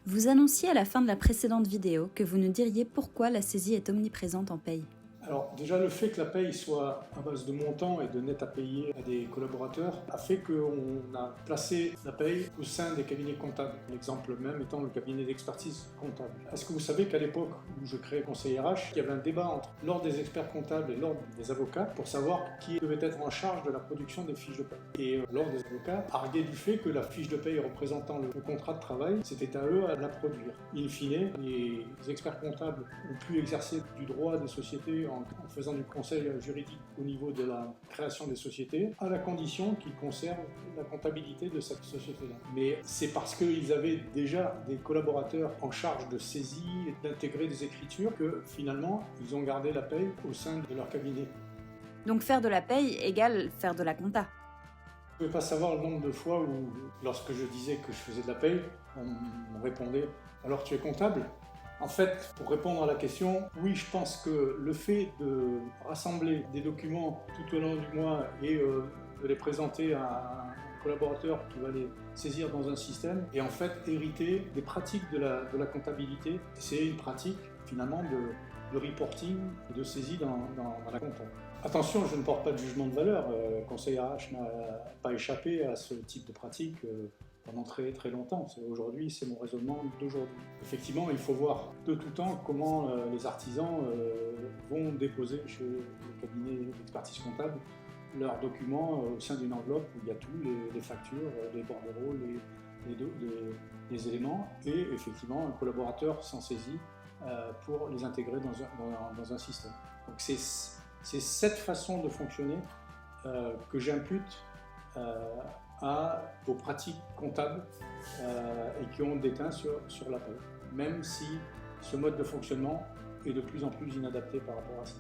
Vous annonciez à la fin de la précédente vidéo que vous nous diriez pourquoi la saisie est omniprésente en paye. Alors déjà le fait que la paye soit à base de montants et de net à payer à des collaborateurs a fait qu'on a placé la paye au sein des cabinets comptables. L'exemple même étant le cabinet d'expertise comptable. Est-ce que vous savez qu'à l'époque où je créais Conseil RH, il y avait un débat entre l'ordre des experts comptables et l'ordre des avocats pour savoir qui devait être en charge de la production des fiches de paye. Et l'ordre des avocats arguait du fait que la fiche de paye représentant le contrat de travail, c'était à eux à la produire. In fine, les experts comptables ont pu exercer du droit des sociétés en faisant du conseil juridique au niveau de la création des sociétés, à la condition qu'ils conservent la comptabilité de cette société-là. Mais c'est parce qu'ils avaient déjà des collaborateurs en charge de saisie et d'intégrer des écritures que finalement, ils ont gardé la paye au sein de leur cabinet. Donc faire de la paye égale faire de la compta. Vous ne pouvez pas savoir le nombre de fois où, lorsque je disais que je faisais de la paye, on me répondait « alors tu es comptable ?» En fait, pour répondre à la question, oui, je pense que le fait de rassembler des documents tout au long du mois et de les présenter à un collaborateur qui va les saisir dans un système et en fait hériter des pratiques de la comptabilité, c'est une pratique finalement de reporting et de saisie dans la compta. Attention, je ne porte pas de jugement de valeur. Conseil RH n'a pas échappé à ce type de pratique pendant très très longtemps. Aujourd'hui, c'est mon raisonnement d'aujourd'hui. Effectivement, il faut voir de tout temps comment les artisans vont déposer chez le cabinet d'expertise comptable leurs documents au sein d'une enveloppe où il y a tout, les factures, les bordereaux, les éléments, et effectivement un collaborateur s'en saisit pour les intégrer dans un système. Donc c'est cette façon de fonctionner que j'impute aux pratiques comptables et qui ont déteint sur la paie, même si ce mode de fonctionnement est de plus en plus inadapté par rapport à ça.